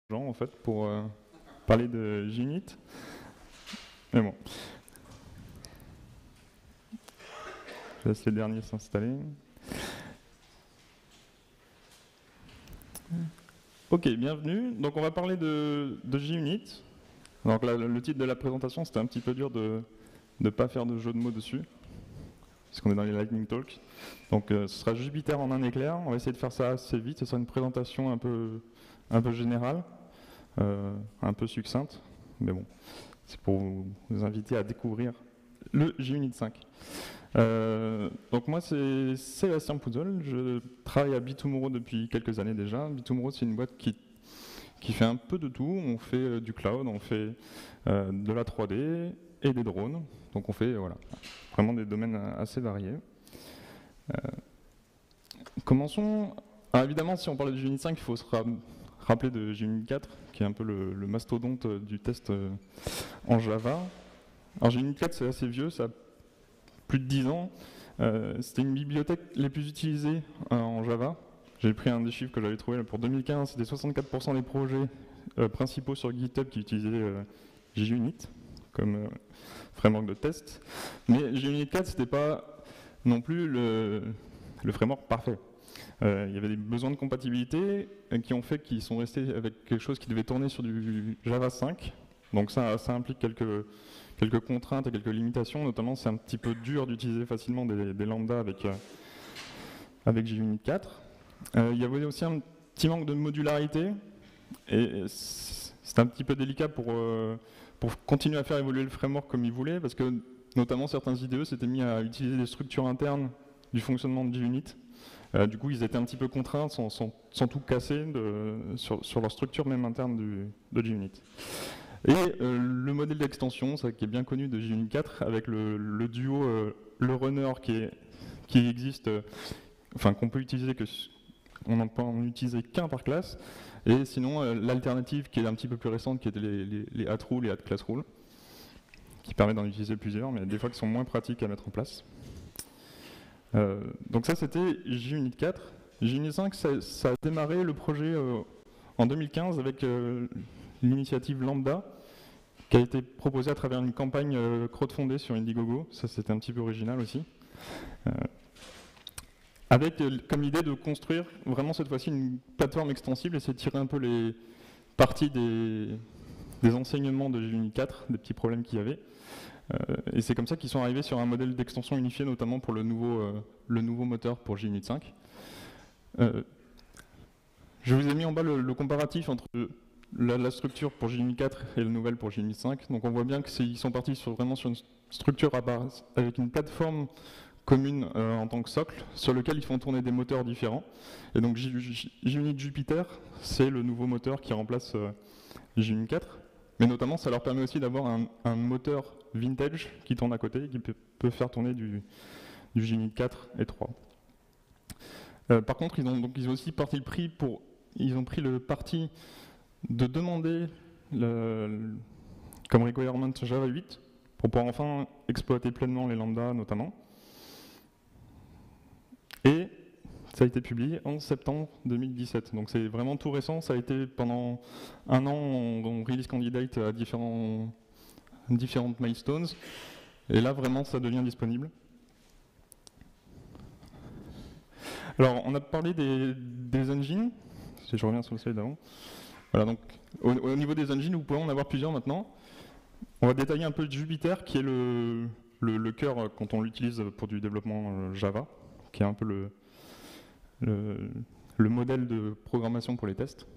gens en fait pour parler de JUnit. Mais bon, je laisse les derniers s'installer. Ok, bienvenue. Donc on va parler de JUnit. Donc là, le titre de la présentation, c'était un petit peu dur de ne pas faire de jeu de mots dessus, parce qu'on est dans les Lightning Talks. Donc ce sera Jupyter en un éclair. On va essayer de faire ça assez vite. Ce sera une présentation un peu générale, un peu succincte, mais bon, c'est pour vous inviter à découvrir le JUnit 5. Donc moi c'est Sébastien Pouzol, je travaille à Bitomorrow depuis quelques années déjà. Bitomorrow c'est une boîte qui fait un peu de tout, on fait du cloud, on fait de la 3D et des drones, donc on fait voilà, vraiment des domaines assez variés. Commençons. Alors évidemment si on parle de JUnit 5 il faut se rappeler de JUnit 4 qui est un peu le mastodonte du test en Java. Alors JUnit 4 c'est assez vieux, ça a plus de 10 ans. C'était une bibliothèque les plus utilisées en Java. J'ai pris un des chiffres que j'avais trouvé pour 2015, c'était 64% des projets principaux sur GitHub qui utilisaient JUnit comme framework de test. Mais JUnit 4, c'était pas non plus le framework parfait. Il y avait des besoins de compatibilité qui ont fait qu'ils sont restés avec quelque chose qui devait tourner sur du Java 5. Donc ça implique quelques contraintes et quelques limitations, notamment c'est un petit peu dur d'utiliser facilement des lambdas avec JUnit 4. Il y avait aussi un petit manque de modularité, et c'est un petit peu délicat pour continuer à faire évoluer le framework comme il voulait, parce que notamment certains IDE s'étaient mis à utiliser des structures internes du fonctionnement de JUnit. Du coup, ils étaient un petit peu contraints, sans tout casser, sur leur structure même interne de JUnit. Et le modèle d'extension, ça qui est bien connu de JUnit 4, avec le duo le runner qui existe, enfin qu'on peut utiliser, on n'en peut en utiliser qu'un par classe, et sinon l'alternative qui est un petit peu plus récente, qui était les at-rules et at-class-rules, qui permet d'en utiliser plusieurs, mais des fois qui sont moins pratiques à mettre en place. Donc ça c'était JUnit 4. JUnit 5, ça a démarré le projet en 2015 avec l'initiative Lambda, qui a été proposée à travers une campagne crowdfundée sur Indiegogo. Ça, c'était un petit peu original aussi. Avec comme idée de construire vraiment cette fois-ci une plateforme extensible et c'est tirer un peu les parties des enseignements de JUnit 4, des petits problèmes qu'il y avait. Et c'est comme ça qu'ils sont arrivés sur un modèle d'extension unifié, notamment pour le nouveau moteur pour JUnit 5. Je vous ai mis en bas le comparatif entre la structure pour JUnit 4 et la nouvelle pour JUnit 5. Donc on voit bien qu'ils sont partis vraiment sur une structure à base, avec une plateforme commune en tant que socle, sur lequel ils font tourner des moteurs différents. Et donc JUnit Jupyter, c'est le nouveau moteur qui remplace JUnit 4. Mais notamment, ça leur permet aussi d'avoir un moteur vintage qui tourne à côté et qui peut faire tourner du JUnit 4 et 3. Par contre, ils ont aussi ils ont pris le parti de demander comme requirement Java 8 pour pouvoir enfin exploiter pleinement les lambdas notamment. Et ça a été publié en septembre 2017. Donc c'est vraiment tout récent. Ça a été pendant un an en release candidate à différentes milestones. Et là vraiment ça devient disponible. Alors on a parlé des engines. Si je reviens sur le slide d'avant. Voilà, donc au niveau des engines, vous pouvez en avoir plusieurs maintenant. On va détailler un peu Jupyter, qui est le cœur quand on l'utilise pour du développement Java, qui est un peu le modèle de programmation pour les tests.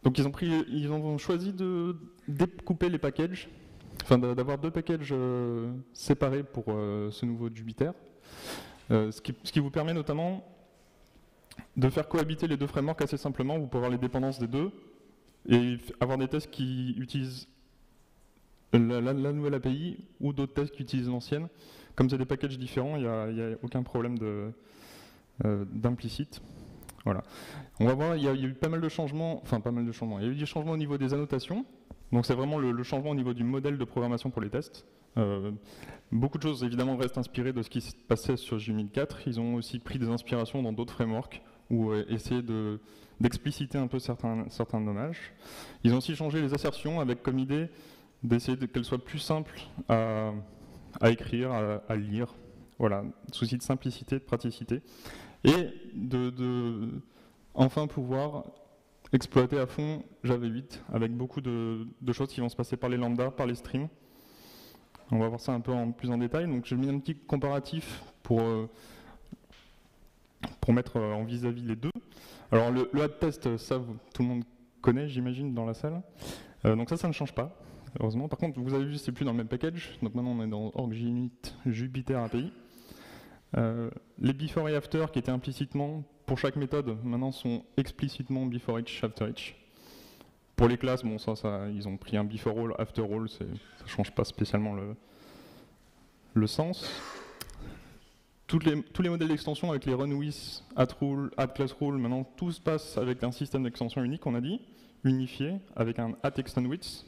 Donc ils ont choisi de découper les packages, enfin d'avoir deux packages séparés pour ce nouveau Jupyter, ce qui vous permet notamment de faire cohabiter les deux frameworks assez simplement. Vous pouvez avoir les dépendances des deux et avoir des tests qui utilisent la nouvelle API ou d'autres tests qui utilisent l'ancienne. Comme c'est des packages différents, il n'y a aucun problème d'implicite. Voilà. On va voir, il y a eu pas mal de changements, enfin pas mal de changements. Il y a eu des changements au niveau des annotations. Donc c'est vraiment le changement au niveau du modèle de programmation pour les tests. Beaucoup de choses évidemment restent inspirées de ce qui se passait sur JUnit 4. Ils ont aussi pris des inspirations dans d'autres frameworks. ou essayer d'expliciter un peu certains nommages. Ils ont aussi changé les assertions avec comme idée d'essayer qu'elles soient plus simples à écrire, à lire. Voilà, souci de simplicité, de praticité. Et enfin pouvoir exploiter à fond Java 8 avec beaucoup de choses qui vont se passer par les lambdas, par les streams. On va voir ça un peu plus en détail. Donc j'ai mis un petit comparatif pour mettre en vis-à-vis les deux. Alors le add test, ça tout le monde connaît, j'imagine, dans la salle. Donc ça ne change pas, heureusement. Par contre, vous avez vu, c'est plus dans le même package. Donc maintenant, on est dans org.unit Jupyter API. Les before et after, qui étaient implicitement pour chaque méthode, maintenant sont explicitement before each, after each. Pour les classes, bon, ça ils ont pris un before all, after all, ça ne change pas spécialement le sens. Tous les modèles d'extension avec les run with, add rule, add class rule, maintenant tout se passe avec un système d'extension unique, on a dit, unifié, avec un add extend with.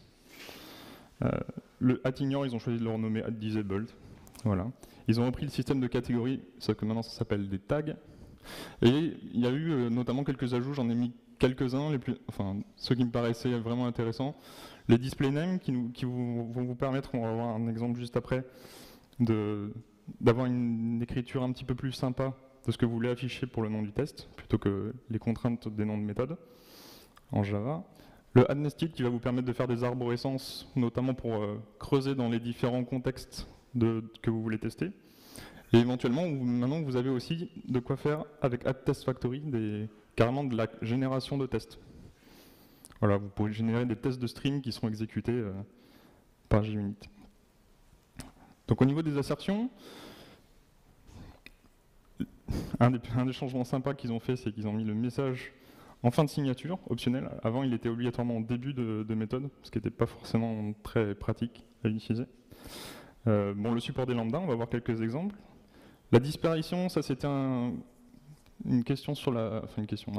Le add ignore, ils ont choisi de le renommer add disabled. Voilà. Ils ont repris le système de catégories, sauf que maintenant ça s'appelle des tags. Et il y a eu notamment quelques ajouts, j'en ai mis quelques-uns, ceux qui me paraissaient vraiment intéressants. Les display names qui vont vous permettre, on va voir un exemple juste après, d'avoir une écriture un petit peu plus sympa de ce que vous voulez afficher pour le nom du test, plutôt que les contraintes des noms de méthodes en Java. Le add nested qui va vous permettre de faire des arborescences, notamment pour creuser dans les différents contextes que vous voulez tester. Et éventuellement, maintenant, vous avez aussi de quoi faire avec add test factory, carrément de la génération de tests. Voilà, vous pourrez générer des tests de stream qui seront exécutés par JUnit. Donc au niveau des assertions, un des changements sympas qu'ils ont fait, c'est qu'ils ont mis le message en fin de signature, optionnel. Avant, il était obligatoirement en début de méthode, ce qui n'était pas forcément très pratique à utiliser. Bon, le support des lambdas, on va voir quelques exemples. La disparition, ça c'était un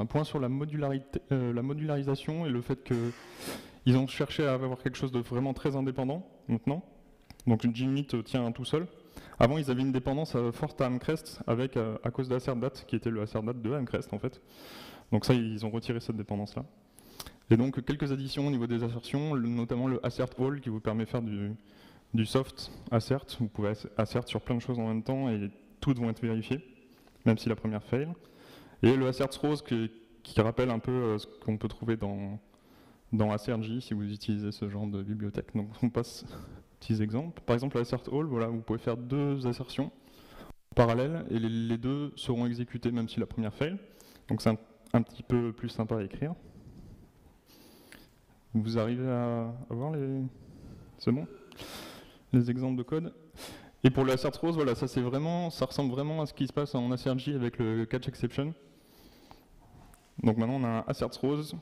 point sur la modularisation et le fait qu'ils ont cherché à avoir quelque chose de vraiment très indépendant maintenant. Donc JUnit tient tout seul. Avant, ils avaient une dépendance forte à Amcrest à cause de AssertDat, qui était le AssertDat de Amcrest en fait. Donc ça, ils ont retiré cette dépendance-là. Et donc quelques additions au niveau des assertions, notamment le assert all qui vous permet de faire du soft assert. Vous pouvez assert sur plein de choses en même temps et toutes vont être vérifiées, même si la première fail. Et le assert throws qui rappelle un peu ce qu'on peut trouver dans AssertJ si vous utilisez ce genre de bibliothèque. Donc on passe petits exemples. Par exemple, assert all, voilà, vous pouvez faire deux assertions en parallèle et les deux seront exécutées même si la première fail. Donc c'est un petit peu plus sympa à écrire. Vous arrivez à voir c'est bon, les exemples de code. Et pour le assert throws, voilà, ça ressemble vraiment à ce qui se passe en AssertJ avec le catch exception. Donc maintenant on a un assert throws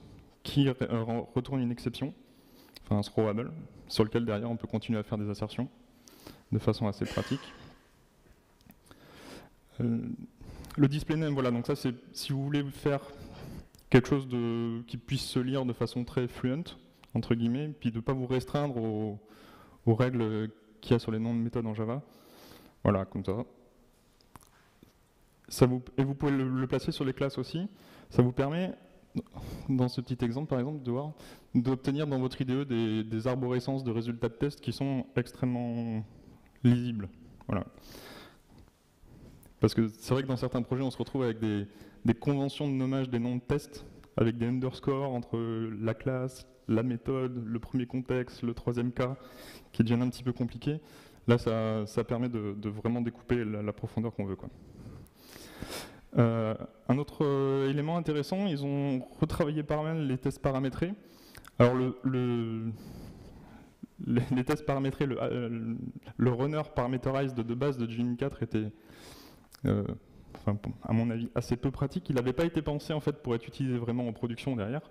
qui retourne une exception, enfin un throwable, sur lequel derrière on peut continuer à faire des assertions de façon assez pratique. Le display name, voilà, donc ça c'est si vous voulez faire quelque chose qui puisse se lire de façon très fluent, entre guillemets, puis de ne pas vous restreindre aux règles qu'il y a sur les noms de méthodes en Java. Voilà, comme ça. Et vous pouvez le placer sur les classes aussi. Ça vous permet, dans ce petit exemple par exemple, d'obtenir dans votre IDE des arborescences de résultats de tests qui sont extrêmement lisibles. Voilà. Parce que c'est vrai que dans certains projets, on se retrouve avec des conventions de nommage des noms de tests, avec des underscores entre la classe, la méthode, le premier contexte, le troisième cas, qui deviennent un petit peu compliqués. Là, ça permet de vraiment découper la profondeur qu'on veut, quoi. Un autre élément intéressant, ils ont retravaillé par mal les tests paramétrés. Alors les tests paramétrés, le runner parameterized de base de JUnit 4 était, à mon avis, assez peu pratique. Il n'avait pas été pensé en fait pour être utilisé vraiment en production derrière.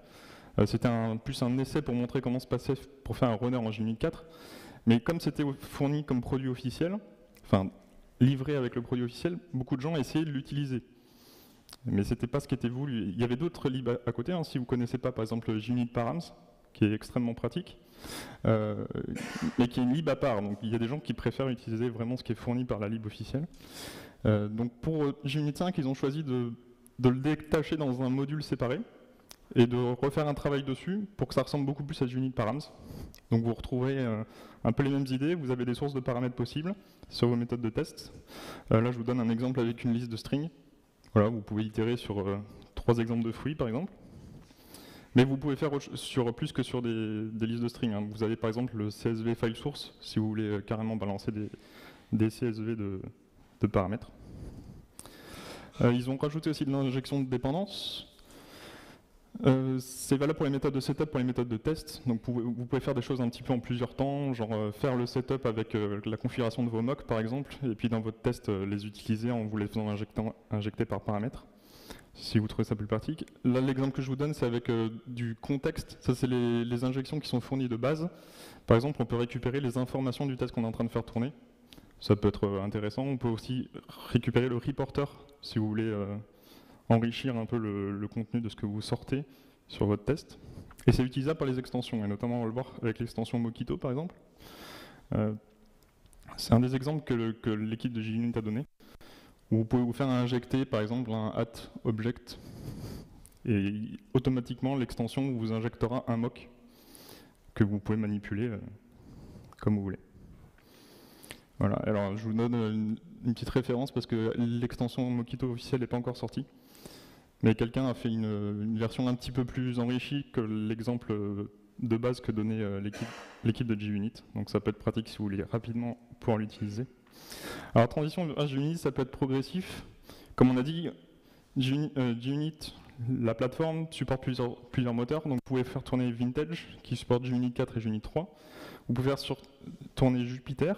C'était plus un essai pour montrer comment se passait pour faire un runner en JUnit 4. Mais comme c'était fourni comme produit officiel, enfin livré avec le produit officiel, beaucoup de gens essayaient de l'utiliser. Mais ce n'était pas ce qui était voulu. Il y avait d'autres libs à côté, hein, si vous ne connaissez pas par exemple JUnit params, qui est extrêmement pratique, mais qui est une lib à part. Donc il y a des gens qui préfèrent utiliser vraiment ce qui est fourni par la lib officielle. Donc pour JUnit 5, ils ont choisi de le détacher dans un module séparé et de refaire un travail dessus pour que ça ressemble beaucoup plus à du unit params. Donc vous retrouvez un peu les mêmes idées, vous avez des sources de paramètres possibles sur vos méthodes de test. Là je vous donne un exemple avec une liste de strings. Voilà, vous pouvez itérer sur 3 exemples de fruits par exemple. Mais vous pouvez faire sur plus que sur des listes de strings. Hein. Vous avez par exemple le CSV file source si vous voulez carrément balancer des CSV de paramètres. Ils ont rajouté aussi de l'injection de dépendance. C'est valable pour les méthodes de setup, pour les méthodes de test. Donc vous pouvez faire des choses un petit peu en plusieurs temps, genre faire le setup avec la configuration de vos mocks par exemple, et puis dans votre test les utiliser en vous les faisant injecter par paramètre, si vous trouvez ça plus pratique. Là l'exemple que je vous donne c'est avec du contexte, ça c'est les injections qui sont fournies de base. Par exemple on peut récupérer les informations du test qu'on est en train de faire tourner, ça peut être intéressant. On peut aussi récupérer le reporter si vous voulez enrichir un peu le contenu de ce que vous sortez sur votre test. Et c'est utilisable par les extensions, et notamment on va le voir avec l'extension Mockito par exemple. C'est un des exemples que l'équipe de JUnit a donné, où vous pouvez vous faire injecter par exemple un @object, et automatiquement l'extension vous injectera un mock que vous pouvez manipuler comme vous voulez. Voilà, alors je vous donne une petite référence parce que l'extension Mockito officielle n'est pas encore sortie. Mais quelqu'un a fait une version un petit peu plus enrichie que l'exemple de base que donnait l'équipe de JUnit. Donc ça peut être pratique si vous voulez rapidement pouvoir l'utiliser. Alors transition vers JUnit, ça peut être progressif. Comme on a dit, JUnit, la plateforme, supporte plusieurs moteurs. Donc vous pouvez faire tourner Vintage, qui supporte JUnit 4 et JUnit 3. Vous pouvez faire tourner Jupyter.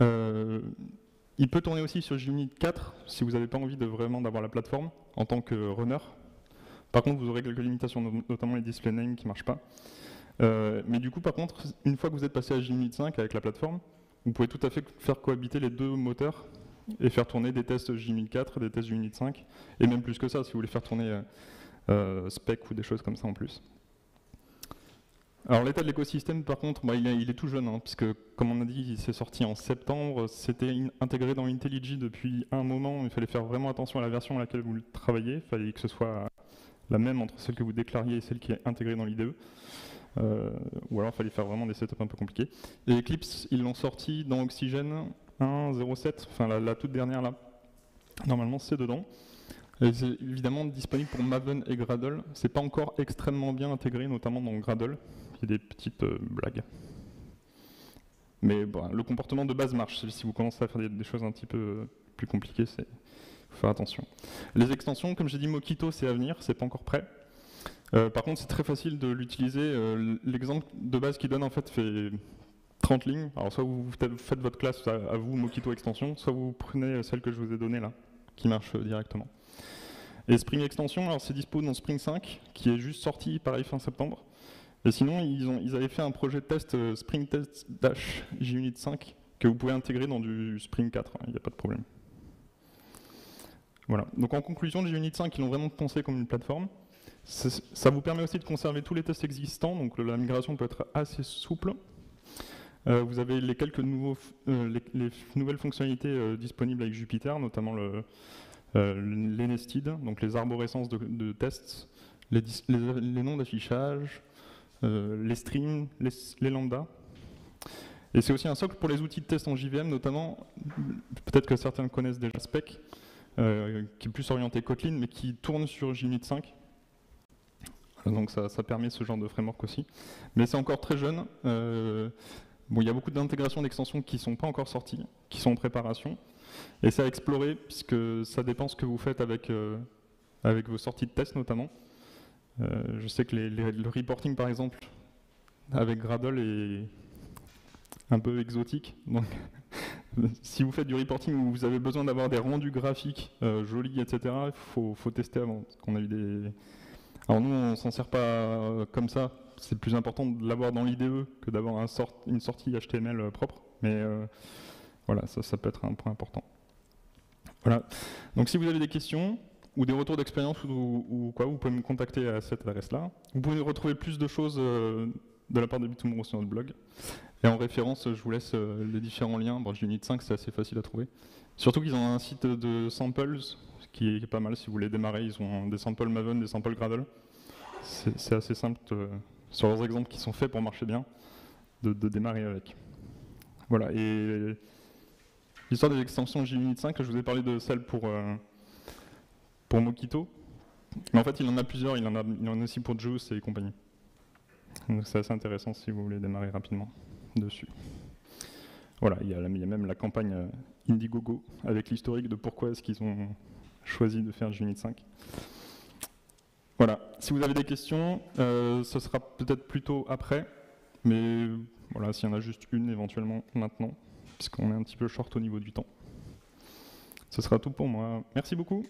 Il peut tourner aussi sur JUnit 4 si vous n'avez pas envie vraiment d'avoir la plateforme en tant que runner. Par contre, vous aurez quelques limitations, notamment les display names qui ne marchent pas. Mais du coup, par contre, une fois que vous êtes passé à JUnit 5 avec la plateforme, vous pouvez tout à fait faire cohabiter les deux moteurs et faire tourner des tests JUnit 4, des tests JUnit 5, et même plus que ça, si vous voulez faire tourner Spec ou des choses comme ça en plus. Alors l'état de l'écosystème, par contre, il est tout jeune, hein, puisque comme on a dit, c'est sorti en septembre, c'était intégré dans IntelliJ depuis un moment, il fallait faire vraiment attention à la version à laquelle vous travaillez, il fallait que ce soit la même entre celle que vous déclariez et celle qui est intégrée dans l'IDE, ou alors il fallait faire vraiment des setups un peu compliqués. Et Eclipse, ils l'ont sorti dans Oxygen 1.07, enfin la toute dernière là, normalement c'est dedans. Et c'est évidemment disponible pour Maven et Gradle, c'est pas encore extrêmement bien intégré, notamment dans Gradle. Il y a des petites blagues. Mais bon, le comportement de base marche. Si vous commencez à faire des choses un petit peu plus compliquées, il faut faire attention. Les extensions, comme j'ai dit, Mockito, c'est à venir, c'est pas encore prêt. Par contre, c'est très facile de l'utiliser. L'exemple de base qu'il donne, en fait, fait 30 lignes. Alors, soit vous faites votre classe à vous, Mockito extension, soit vous prenez celle que je vous ai donnée là, qui marche directement. Et Spring Extension, alors c'est dispo dans Spring 5, qui est juste sorti, pareil, fin septembre. Et sinon, ils avaient fait un projet de test Spring Test Dash JUnit 5 que vous pouvez intégrer dans du Spring 4, il n'y a pas de problème. Voilà. Donc en conclusion, JUnit 5, ils l'ont vraiment pensé comme une plateforme. Ça vous permet aussi de conserver tous les tests existants, donc la migration peut être assez souple. Vous avez les quelques les nouvelles fonctionnalités disponibles avec Jupyter, notamment les nested, donc les arborescences de tests, les noms d'affichage, les streams, les lambdas. Et c'est aussi un socle pour les outils de test en JVM, notamment, peut-être que certains connaissent déjà Spec, qui est plus orienté Kotlin, mais qui tourne sur JUnit 5. Donc ça permet ce genre de framework aussi. Mais c'est encore très jeune. Bon, il y a beaucoup d'intégrations d'extensions qui ne sont pas encore sorties, qui sont en préparation. Et c'est à explorer, puisque ça dépend ce que vous faites avec vos sorties de test notamment. Je sais que le reporting, par exemple, avec Gradle est un peu exotique. Donc, si vous faites du reporting où vous avez besoin d'avoir des rendus graphiques jolis, etc., il faut tester avant. Parce qu'on a eu des... Alors nous, on ne s'en sert pas comme ça. C'est plus important de l'avoir dans l'IDE que d'avoir une sortie HTML propre. Mais voilà, ça peut être un point important. Voilà. Donc si vous avez des questions ou des retours d'expérience ou quoi, vous pouvez me contacter à cette adresse-là. Vous pouvez retrouver plus de choses de la part de Bitomorrow sur notre blog. Et en référence, je vous laisse les différents liens. Bon, Unit 5, c'est assez facile à trouver. Surtout qu'ils ont un site de samples qui est pas mal si vous voulez démarrer. Ils ont des samples Maven, des samples Gradle. C'est assez simple sur leurs exemples qui sont faits pour marcher bien, de démarrer avec. Voilà, et l'histoire des extensions JUnit 5, je vous ai parlé de celle pour Mockito. Mais en fait, il en a plusieurs, il en a aussi pour Juice et compagnie. Donc c'est assez intéressant si vous voulez démarrer rapidement dessus. Voilà, il y a même la campagne Indiegogo avec l'historique de pourquoi est-ce qu'ils ont choisi de faire JUnit 5. Voilà, si vous avez des questions, ce sera peut-être plutôt après, mais voilà, s'il y en a juste une éventuellement maintenant, puisqu'on est un petit peu short au niveau du temps. Ce sera tout pour moi. Merci beaucoup.